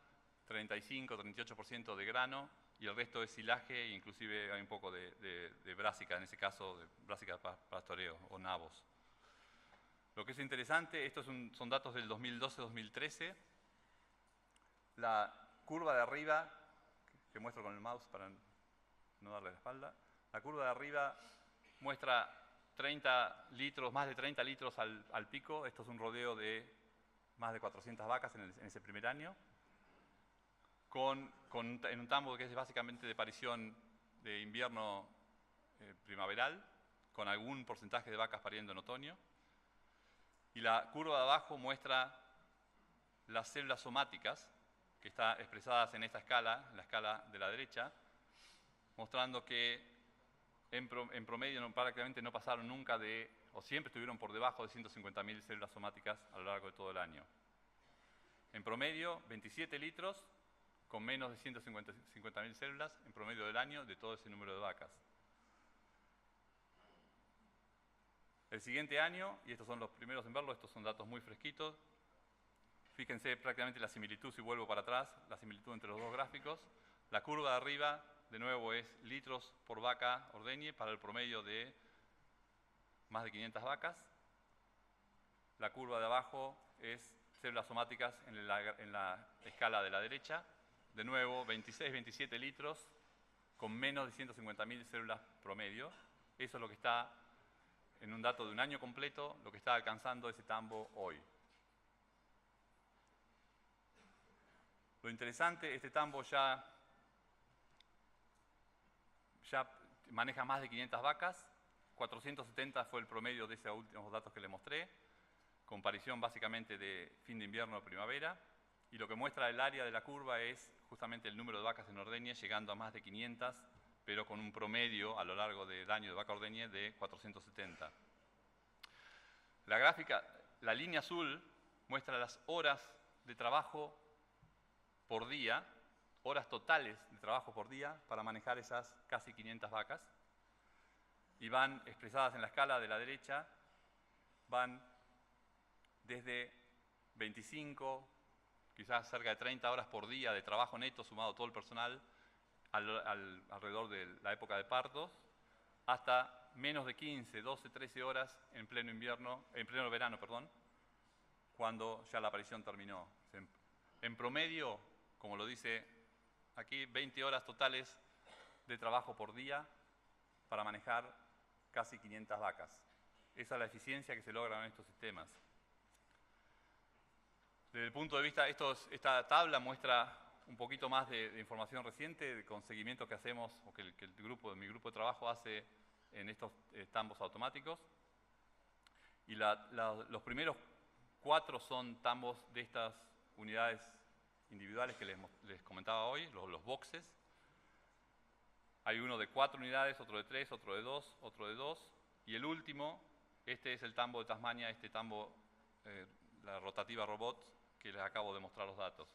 35-38% de grano, y el resto es silaje, e inclusive hay un poco de brásica, en ese caso, de brásica pastoreo o nabos. Lo que es interesante, estos son datos del 2012-2013. La curva de arriba, que muestro con el mouse para no darle la espalda, la curva de arriba muestra 30 litros, más de 30 litros al pico. Esto es un rodeo de más de 400 vacas en ese primer año, en un tambo que es básicamente de parición de invierno primaveral, con algún porcentaje de vacas pariendo en otoño. Y la curva de abajo muestra las células somáticas, que están expresadas en esta escala, en la escala de la derecha, mostrando que en promedio prácticamente no pasaron nunca o siempre estuvieron por debajo de 150.000 células somáticas a lo largo de todo el año. En promedio, 27 litros con menos de 150.000 células en promedio del año de todo ese número de vacas. El siguiente año, y estos son los primeros en verlo, estos son datos muy fresquitos. Fíjense prácticamente la similitud, si vuelvo para atrás, la similitud entre los dos gráficos. La curva de arriba, de nuevo, es litros por vaca ordeñe para el promedio de más de 500 vacas. La curva de abajo es células somáticas en la escala de la derecha. De nuevo, 26-27 litros con menos de 150.000 células promedio. Eso es lo que está, en un dato de un año completo, lo que está alcanzando ese tambo hoy. Lo interesante, este tambo ya maneja más de 500 vacas, 470 fue el promedio de esos últimos datos que les mostré, con parición básicamente de fin de invierno o primavera, y lo que muestra el área de la curva es justamente el número de vacas en ordeñe, llegando a más de 500, pero con un promedio a lo largo del año de vaca ordeñe de 470. La gráfica, la línea azul, muestra las horas de trabajo por día, horas totales de trabajo por día para manejar esas casi 500 vacas, y van expresadas en la escala de la derecha, van desde 25, quizás cerca de 30 horas por día de trabajo neto sumado todo el personal alrededor de la época de partos, hasta menos de 15, 12, 13 horas en pleno verano, cuando ya la aparición terminó. En promedio, como lo dice aquí, 20 horas totales de trabajo por día para manejar casi 500 vacas. Esa es la eficiencia que se logra en estos sistemas. Desde el punto de vista, esta tabla muestra un poquito más de información reciente con seguimiento que hacemos, o que mi grupo de trabajo hace en estos tambos automáticos. Y los primeros 4 son tambos de estas unidades individuales que les comentaba hoy, los boxes. Hay uno de 4 unidades, otro de 3, otro de 2, otro de 2. Y el último, este es el tambo de Tasmania, este tambo, la rotativa robot, que les acabo de mostrar los datos.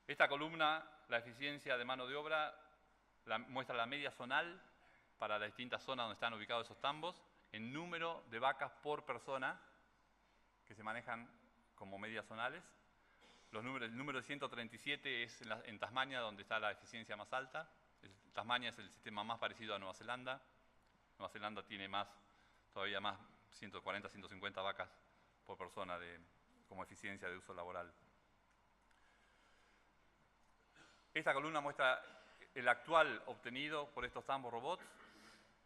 Esta columna, la eficiencia de mano de obra, muestra la media zonal para las distintas zonas donde están ubicados esos tambos, en número de vacas por persona que se manejan como medias zonales. El número de 137 es en Tasmania, donde está la eficiencia más alta. Tasmania es el sistema más parecido a Nueva Zelanda. Nueva Zelanda tiene todavía más, 140, 150 vacas por persona como eficiencia de uso laboral. Esta columna muestra el actual obtenido por estos tambos robots,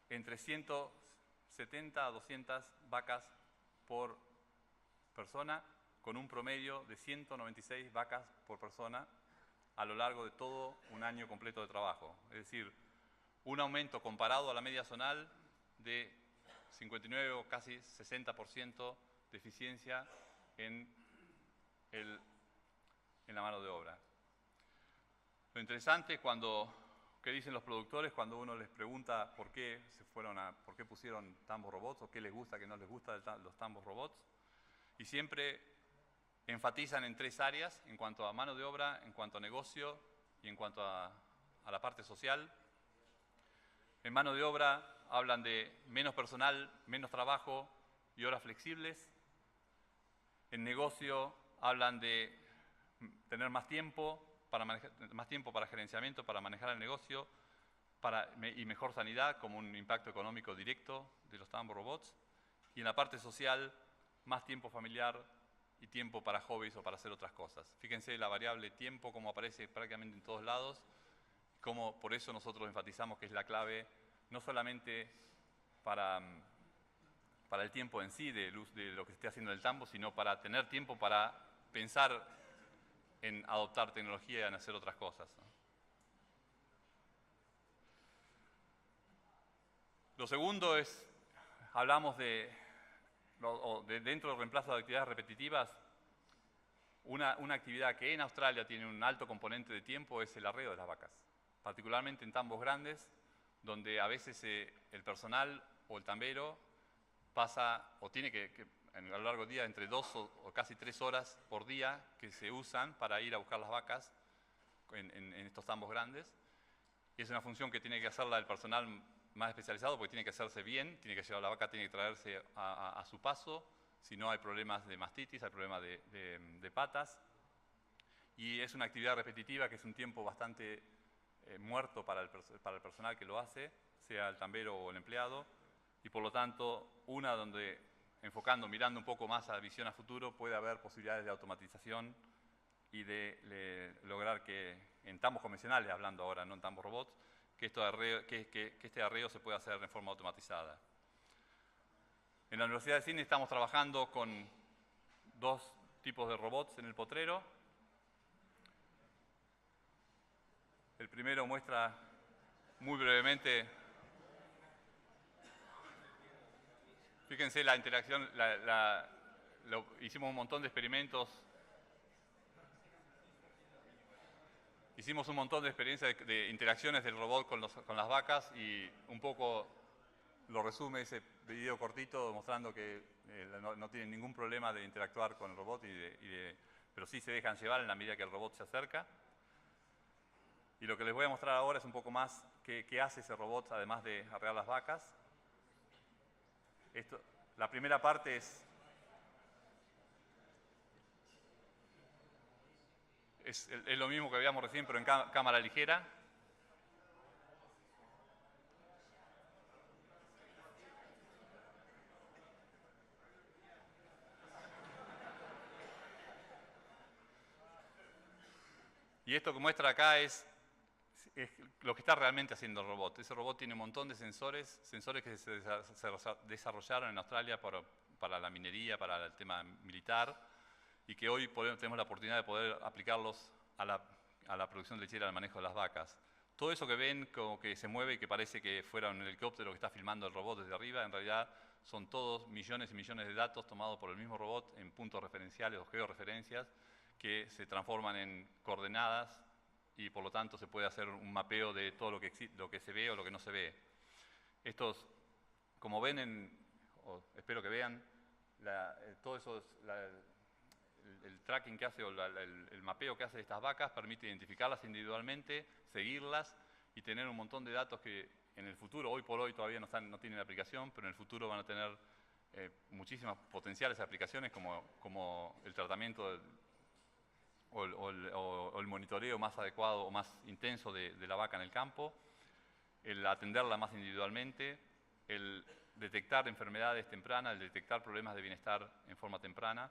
entre 170 a 200 vacas por persona, con un promedio de 196 vacas por persona a lo largo de todo un año completo de trabajo. Es decir, un aumento comparado a la media zonal de 59 o casi 60% de eficiencia en la mano de obra. Lo interesante es qué dicen los productores cuando uno les pregunta por qué pusieron tambos robots o qué les gusta, qué no les gusta los tambos robots. Y siempre enfatizan en 3 áreas, en cuanto a mano de obra, en cuanto a negocio y en cuanto a la parte social. En mano de obra hablan de menos personal, menos trabajo y horas flexibles. En negocio hablan de tener más tiempo para gerenciamiento, para manejar el negocio y mejor sanidad como un impacto económico directo de los tambos robots. Y en la parte social, más tiempo familiar y tiempo para hobbies o para hacer otras cosas. Fíjense la variable tiempo, como aparece prácticamente en todos lados, como por eso nosotros enfatizamos que es la clave, no solamente para el tiempo en sí de lo que se esté haciendo en el tambo, sino para tener tiempo para pensar en adoptar tecnología y en hacer otras cosas, ¿no? Lo segundo es, hablamos dentro del reemplazo de actividades repetitivas, una actividad que en Australia tiene un alto componente de tiempo es el arreo de las vacas, particularmente en tambos grandes, donde a veces el personal o el tambero pasa o tiene a lo largo del día entre 2 o casi 3 horas por día que se usan para ir a buscar las vacas en estos tambos grandes. Y es una función que tiene que hacerla el personal más especializado porque tiene que hacerse bien, tiene que llevar la vaca, tiene que traerse a su paso, si no hay problemas de mastitis, hay problemas de patas. Y es una actividad repetitiva que es un tiempo bastante muerto para el personal que lo hace, sea el tambero o el empleado, y por lo tanto donde mirando un poco más a la visión a futuro, puede haber posibilidades de automatización y de lograr que en tambos convencionales, hablando ahora, no en tambos robots, que este arreo se pueda hacer de forma automatizada. En la Universidad de Sydney estamos trabajando con 2 tipos de robots en el potrero. El primero muestra muy brevemente, fíjense la interacción, hicimos un montón de experimentos, hicimos un montón de experiencias de interacciones del robot con las vacas y un poco lo resume ese video cortito mostrando que no tienen ningún problema de interactuar con el robot, pero sí se dejan llevar en la medida que el robot se acerca. Y lo que les voy a mostrar ahora es un poco más qué hace ese robot además de arrear las vacas. La primera parte es lo mismo que veíamos recién, pero en cámara ligera. Y esto que muestra acá es lo que está realmente haciendo el robot. Ese robot tiene un montón de sensores que se desarrollaron en Australia para la minería, para el tema militar, y que hoy tenemos la oportunidad de poder aplicarlos a la producción lechera, al manejo de las vacas. Todo eso que ven como que se mueve y que parece que fuera un helicóptero que está filmando el robot desde arriba, en realidad son todos millones y millones de datos tomados por el mismo robot en puntos referenciales o georreferencias que se transforman en coordenadas y por lo tanto se puede hacer un mapeo de todo lo que se ve o lo que no se ve. Estos, como ven, o espero que vean, todo eso, el tracking que hace o el mapeo que hace de estas vacas permite identificarlas individualmente, seguirlas y tener un montón de datos que en el futuro, hoy por hoy todavía no tienen aplicación, pero en el futuro van a tener muchísimas potenciales aplicaciones como el tratamiento o el monitoreo más adecuado o más intenso de la vaca en el campo, el atenderla más individualmente, el detectar enfermedades tempranas, el detectar problemas de bienestar en forma temprana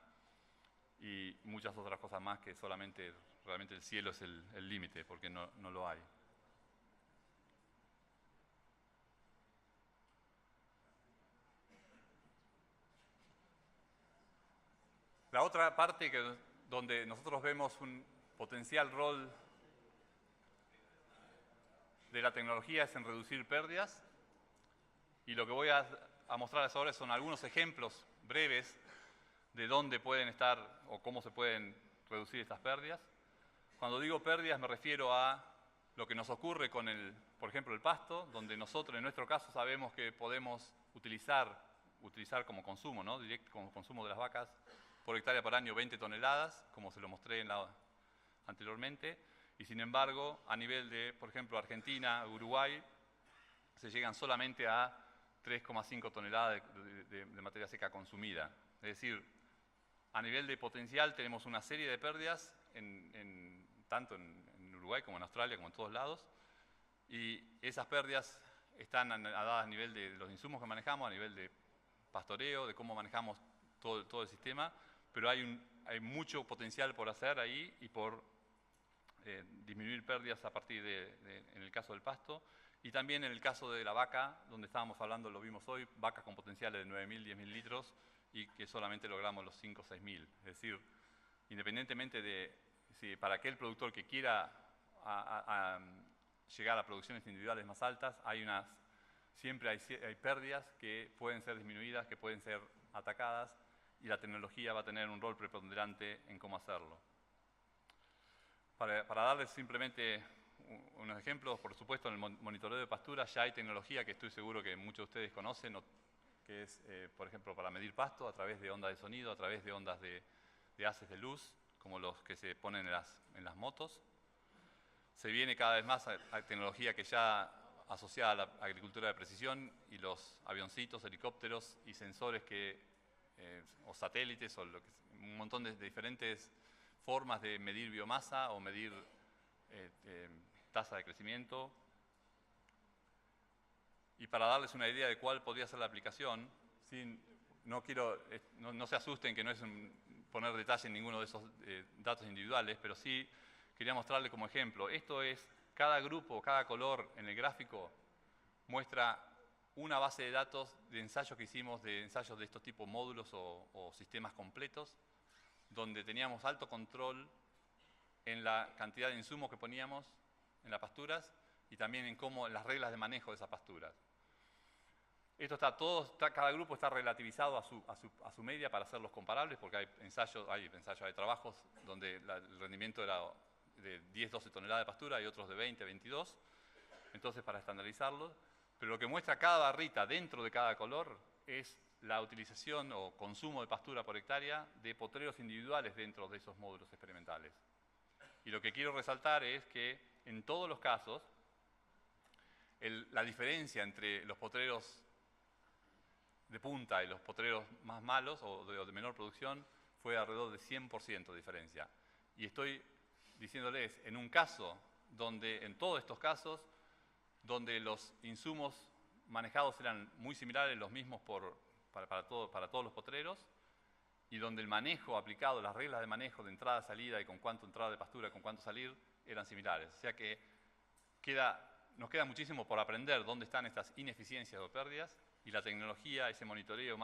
y muchas otras cosas más que solamente realmente el cielo es el límite, porque no lo hay. La otra parte donde nosotros vemos un potencial rol de la tecnología es en reducir pérdidas, y lo que voy a mostrarles ahora son algunos ejemplos breves de dónde pueden estar o cómo se pueden reducir estas pérdidas. Cuando digo pérdidas me refiero a lo que nos ocurre con por ejemplo, el pasto, donde nosotros en nuestro caso sabemos que podemos utilizar como consumo, ¿no? Directo como consumo de las vacas por hectárea por año 20 toneladas, como se lo mostré anteriormente, y sin embargo, a nivel de, por ejemplo, Argentina, Uruguay, se llegan solamente a 3,5 toneladas de materia seca consumida. Es decir, a nivel de potencial tenemos una serie de pérdidas, tanto en Uruguay como en Australia, como en todos lados, y esas pérdidas están dadas a nivel de los insumos que manejamos, a nivel de pastoreo, de cómo manejamos todo el sistema, pero hay mucho potencial por hacer ahí y por disminuir pérdidas a partir en el caso del pasto, y también en el caso de la vaca, donde estábamos hablando, lo vimos hoy, vacas con potenciales de 9.000, 10.000 litros, y que solamente logramos los 5 o 6.000. Es decir, independientemente de si para aquel productor que quiera llegar a producciones individuales más altas, siempre hay pérdidas que pueden ser disminuidas, que pueden ser atacadas, y la tecnología va a tener un rol preponderante en cómo hacerlo. Para darles simplemente unos ejemplos, por supuesto, en el monitoreo de pasturas ya hay tecnología que estoy seguro que muchos de ustedes conocen, que es, por ejemplo, para medir pasto a través de ondas de sonido, a través de ondas de haces de luz, como los que se ponen en las motos. Se viene cada vez más a tecnología que ya asociada a la agricultura de precisión, y los avioncitos, helicópteros y sensores o satélites, o un montón de diferentes formas de medir biomasa o medir tasa de crecimiento. Y para darles una idea de cuál podría ser la aplicación, no se asusten que no es poner detalle en ninguno de esos datos individuales, pero sí quería mostrarles como ejemplo. Esto es, cada grupo, cada color en el gráfico muestra una base de datos de ensayos que hicimos, de ensayos de estos tipos módulos o sistemas completos, donde teníamos alto control en la cantidad de insumos que poníamos en las pasturas y también en las reglas de manejo de esas pasturas. Esto cada grupo está relativizado a su media para hacerlos comparables, porque hay ensayos, hay trabajos donde el rendimiento era de 10, 12 toneladas de pastura y otros de 20, 22, entonces para estandarizarlos. Pero lo que muestra cada barrita dentro de cada color es la utilización o consumo de pastura por hectárea de potreros individuales dentro de esos módulos experimentales. Y lo que quiero resaltar es que en todos los casos, la diferencia entre los potreros de punta y los potreros más malos o de menor producción fue alrededor de 100% de diferencia. Y estoy diciéndoles, en todos estos casos, donde los insumos manejados eran muy similares, los mismos para todos los potreros, y donde el manejo aplicado, las reglas de manejo de entrada, salida y con cuánto entrada de pastura, con cuánto salir, eran similares. O sea que nos queda muchísimo por aprender dónde están estas ineficiencias o pérdidas, y la tecnología, ese monitoreo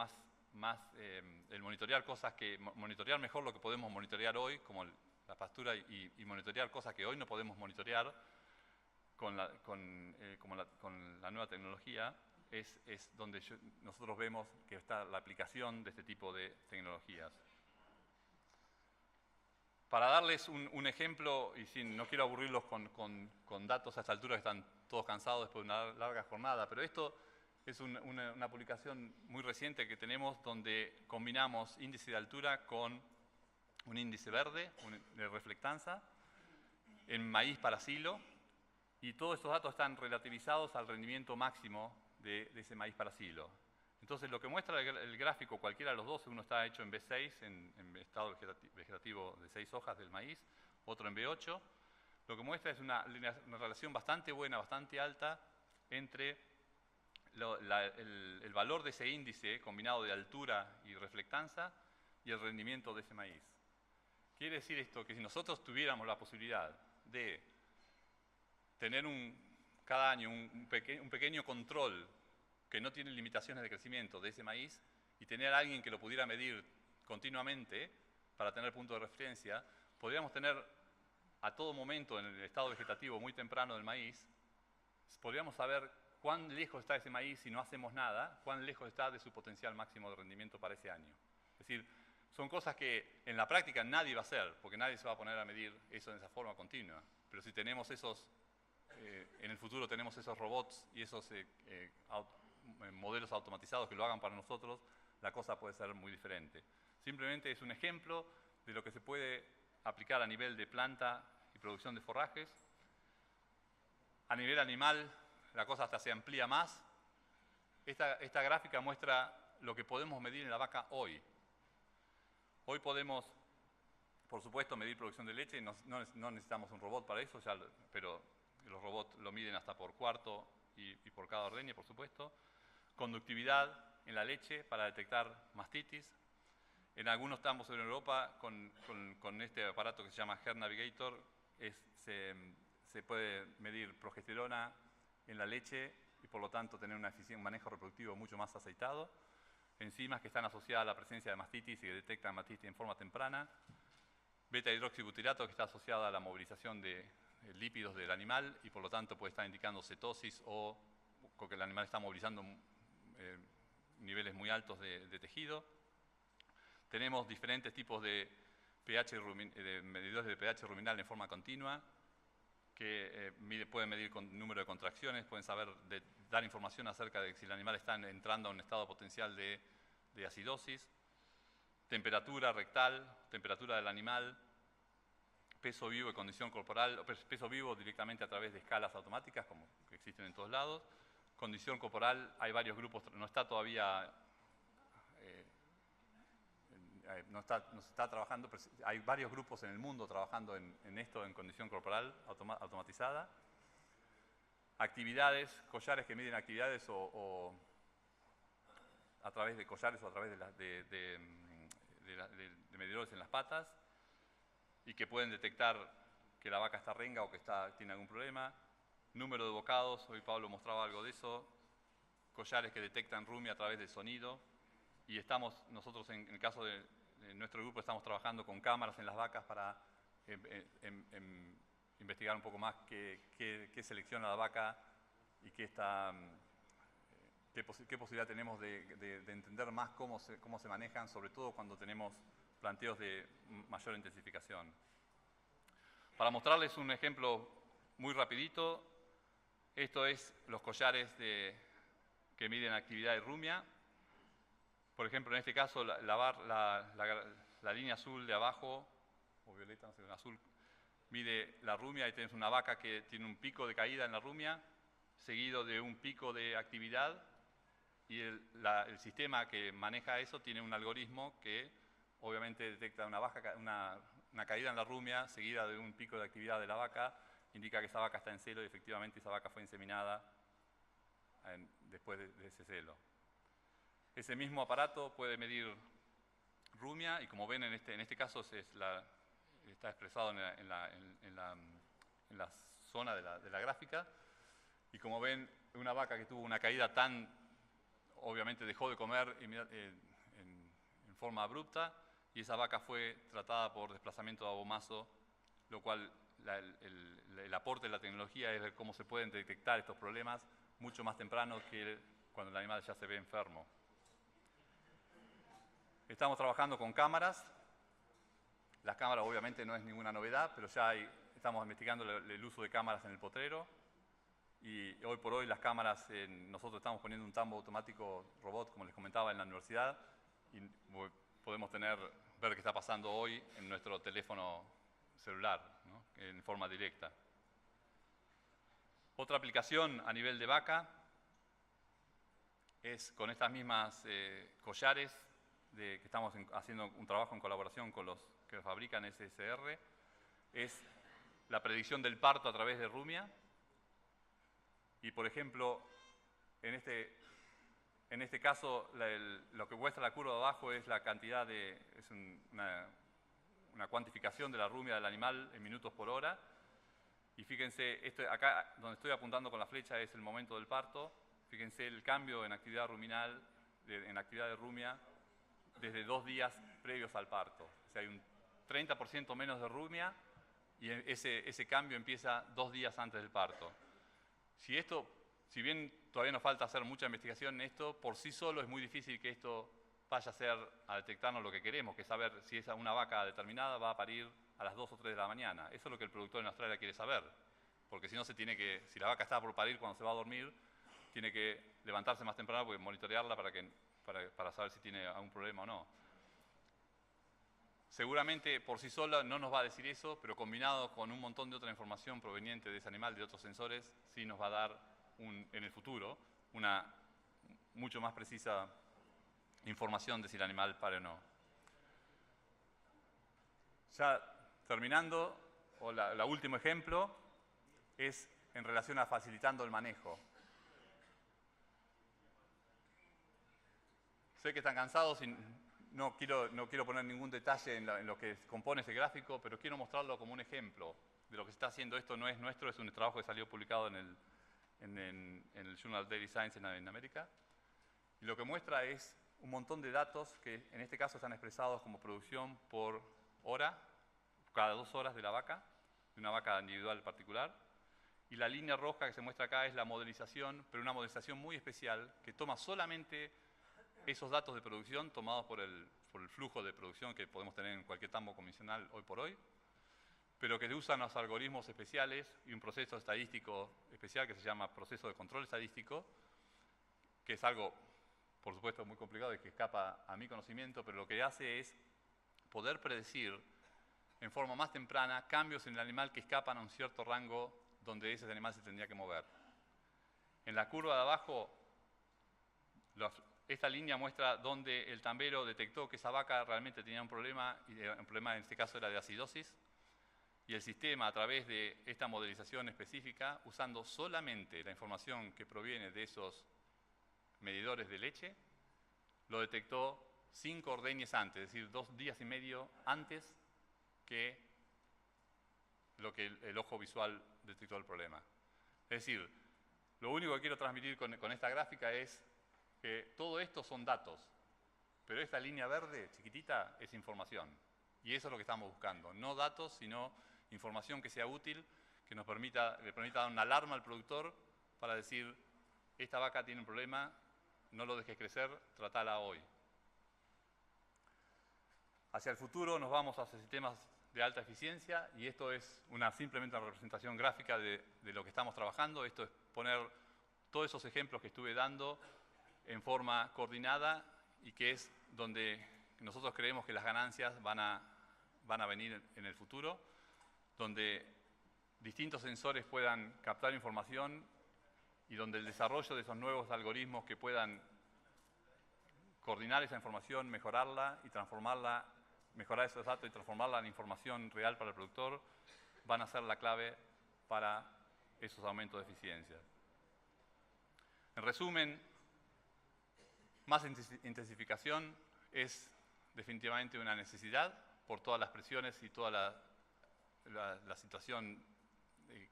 el monitorear mejor lo que podemos monitorear hoy, como la pastura, y monitorear cosas que hoy no podemos monitorear con la nueva tecnología, es donde nosotros vemos que está la aplicación de este tipo de tecnologías. Para darles un ejemplo, y no quiero aburrirlos con datos a esta altura, que están todos cansados después de una larga jornada, pero esto es una publicación muy reciente que tenemos donde combinamos índice de altura con un índice verde, de reflectanza, en maíz para silo, y todos estos datos están relativizados al rendimiento máximo de ese maíz para silo. Entonces, lo que muestra el gráfico, cualquiera de los dos, uno está hecho en B6, en estado vegetativo de 6 hojas del maíz, otro en B8, lo que muestra es una relación bastante buena, bastante alta, entre el valor de ese índice combinado de altura y reflectanza y el rendimiento de ese maíz. Quiere decir esto que si nosotros tuviéramos la posibilidad de tener cada año un pequeño control que no tiene limitaciones de crecimiento de ese maíz y tener a alguien que lo pudiera medir continuamente para tener punto de referencia, podríamos tener a todo momento en el estado vegetativo muy temprano del maíz, podríamos saber cuán lejos está ese maíz si no hacemos nada, cuán lejos está de su potencial máximo de rendimiento para ese año. Es decir, son cosas que en la práctica nadie va a hacer, porque nadie se va a poner a medir eso de esa forma continua. Pero si tenemos en el futuro tenemos esos robots y esos modelos automatizados que lo hagan para nosotros, la cosa puede ser muy diferente. Simplemente es un ejemplo de lo que se puede aplicar a nivel de planta y producción de forrajes. A nivel animal, la cosa hasta se amplía más. Esta gráfica muestra lo que podemos medir en la vaca hoy. Hoy podemos, por supuesto, medir producción de leche, no necesitamos un robot para eso, pero los robots lo miden hasta por cuarto y por cada ordeña, por supuesto. Conductividad en la leche para detectar mastitis. En algunos campos en Europa, con este aparato que se llama Herd Navigator, se puede medir progesterona en la leche y por lo tanto tener un manejo reproductivo mucho más aceitado. Enzimas que están asociadas a la presencia de mastitis y que detectan mastitis en forma temprana. Beta-hidroxibutirato que está asociada a la movilización de lípidos del animal y por lo tanto puede estar indicando cetosis o que el animal está movilizando niveles muy altos de tejido. Tenemos diferentes tipos de medidores de pH ruminal en forma continua que pueden medir con número de contracciones, pueden dar información acerca de si el animal está entrando a un estado potencial de acidosis, temperatura rectal, temperatura del animal, peso vivo y condición corporal, peso vivo directamente a través de escalas automáticas, como que existen en todos lados. Condición corporal, hay varios grupos, no está todavía, no se está trabajando, pero hay varios grupos en el mundo trabajando en esto, en condición corporal automatizada. Actividades, collares que miden actividades o a través de collares o a través de medidores en las patas y que pueden detectar que la vaca está renga o que tiene algún problema. Número de bocados, hoy Pablo mostraba algo de eso. Collares que detectan rumia a través del sonido. Y nosotros en el caso de nuestro grupo estamos trabajando con cámaras en las vacas para investigar un poco más qué selecciona la vaca y qué posibilidad tenemos de entender más cómo se manejan, sobre todo cuando tenemos planteos de mayor intensificación. Para mostrarles un ejemplo muy rapidito, esto es los collares que miden actividad de rumia. Por ejemplo, en este caso, la línea azul de abajo, o violeta, no sé, azul, mide la rumia y tenemos una vaca que tiene un pico de caída en la rumia, seguido de un pico de actividad, y el sistema que maneja eso tiene un algoritmo que obviamente detecta una caída en la rumia seguida de un pico de actividad de la vaca, indica que esa vaca está en celo y efectivamente esa vaca fue inseminada después de ese celo. Ese mismo aparato puede medir rumia y como ven en este caso está expresado en la zona de la gráfica y como ven una vaca que tuvo una caída obviamente dejó de comer en forma abrupta y esa vaca fue tratada por desplazamiento de abomazo, lo cual el aporte de la tecnología es ver cómo se pueden detectar estos problemas mucho más temprano que cuando el animal ya se ve enfermo. Estamos trabajando con cámaras. Las cámaras obviamente no es ninguna novedad, pero ya estamos investigando el uso de cámaras en el potrero. Y hoy por hoy las cámaras, nosotros estamos poniendo un tambo automático robot, como les comentaba, en la universidad. Y podemos ver qué está pasando hoy en nuestro teléfono celular, ¿no? En forma directa. Otra aplicación a nivel de vaca es con estas mismas collares que estamos haciendo un trabajo en colaboración con los que fabrican SSR, es la predicción del parto a través de rumia. Y por ejemplo, en este caso, lo que muestra la curva de abajo es la cantidad una cuantificación de la rumia del animal en minutos por hora. Y fíjense, acá donde estoy apuntando con la flecha es el momento del parto. Fíjense el cambio en actividad ruminal, en actividad de rumia, desde 2 días previos al parto. O sea, hay un 30% menos de rumia y ese cambio empieza 2 días antes del parto. Si bien todavía nos falta hacer mucha investigación en esto, por sí solo es muy difícil que esto vaya a detectarnos lo que queremos, que es saber si una vaca determinada va a parir a las 2 o 3 de la mañana. Eso es lo que el productor en Australia quiere saber, porque si no si la vaca está por parir cuando se va a dormir, tiene que levantarse más temprano porque monitorearla para saber si tiene algún problema o no. Seguramente por sí sola no nos va a decir eso, pero combinado con un montón de otra información proveniente de ese animal, de otros sensores, sí nos va a dar en el futuro una mucho más precisa información de si el animal pare o no. Ya terminando, el último ejemplo es en relación a facilitando el manejo. Sé que están cansados y no quiero poner ningún detalle en lo que compone este gráfico, pero quiero mostrarlo como un ejemplo de lo que se está haciendo. Esto no es nuestro, es un trabajo que salió publicado en el Journal Daily Science en América. Y lo que muestra es un montón de datos que en este caso están expresados como producción por hora, cada 2 horas de la vaca, de una vaca individual particular. Y la línea roja que se muestra acá es la modelización, pero una modelización muy especial que toma solamente esos datos de producción tomados por el flujo de producción que podemos tener en cualquier tambo convencional hoy por hoy, pero que usan los algoritmos especiales y un proceso estadístico especial que se llama proceso de control estadístico, que es algo, por supuesto, muy complicado y que escapa a mi conocimiento, pero lo que hace es poder predecir en forma más temprana cambios en el animal que escapan a un cierto rango donde ese animal se tendría que mover. En la curva de abajo, esta línea muestra donde el tambero detectó que esa vaca realmente tenía un problema, y un problema en este caso era de acidosis, y el sistema a través de esta modelización específica, usando solamente la información que proviene de esos medidores de leche, lo detectó 5 ordeñes antes, es decir, 2 días y medio antes que lo que el ojo visual detectó el problema. Es decir, lo único que quiero transmitir con esta gráfica es que todo esto son datos, pero esta línea verde chiquitita es información. Y eso es lo que estamos buscando, no datos, sino información que sea útil, que le permita dar una alarma al productor para decir, esta vaca tiene un problema, no lo dejes crecer, tratala hoy. Hacia el futuro nos vamos hacia sistemas de alta eficiencia y esto es simplemente una representación gráfica de lo que estamos trabajando. Esto es poner todos esos ejemplos que estuve dando en forma coordinada y que es donde nosotros creemos que las ganancias van a venir en el futuro, donde distintos sensores puedan captar información y donde el desarrollo de esos nuevos algoritmos que puedan coordinar esa información, mejorarla y transformarla, mejorar esos datos y transformarla en información real para el productor, van a ser la clave para esos aumentos de eficiencia. En resumen, más intensificación es definitivamente una necesidad por todas las presiones y toda la situación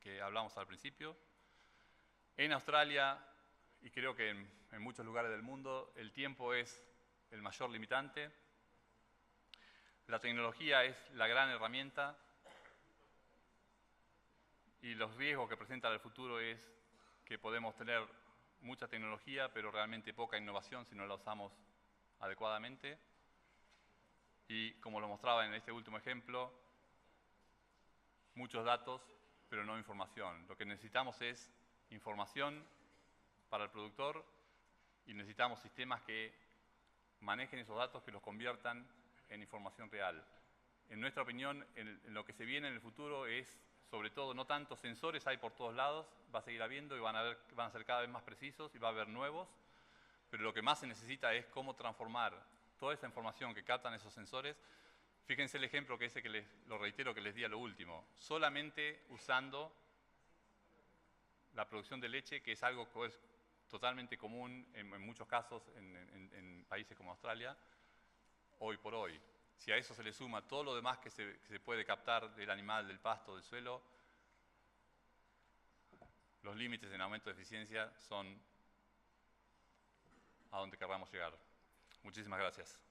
que hablamos al principio. En Australia, y creo que en muchos lugares del mundo, el tiempo es el mayor limitante. La tecnología es la gran herramienta y los riesgos que presenta el futuro es que podemos tener mucha tecnología, pero realmente poca innovación si no la usamos adecuadamente. Y como lo mostraba en este último ejemplo, muchos datos, pero no información. Lo que necesitamos es información para el productor y necesitamos sistemas que manejen esos datos, que los conviertan en información real. En nuestra opinión, en lo que se viene en el futuro es, sobre todo, no tanto sensores hay por todos lados, va a seguir habiendo y van a ser cada vez más precisos y va a haber nuevos, pero lo que más se necesita es cómo transformar toda esa información que captan esos sensores. Fíjense el ejemplo que lo reitero que les di a lo último, solamente usando la producción de leche, que es algo que es totalmente común en muchos casos en países como Australia, hoy por hoy. Si a eso se le suma todo lo demás que se puede captar del animal, del pasto, del suelo, los límites en aumento de eficiencia son a donde querramos llegar. Muchísimas gracias.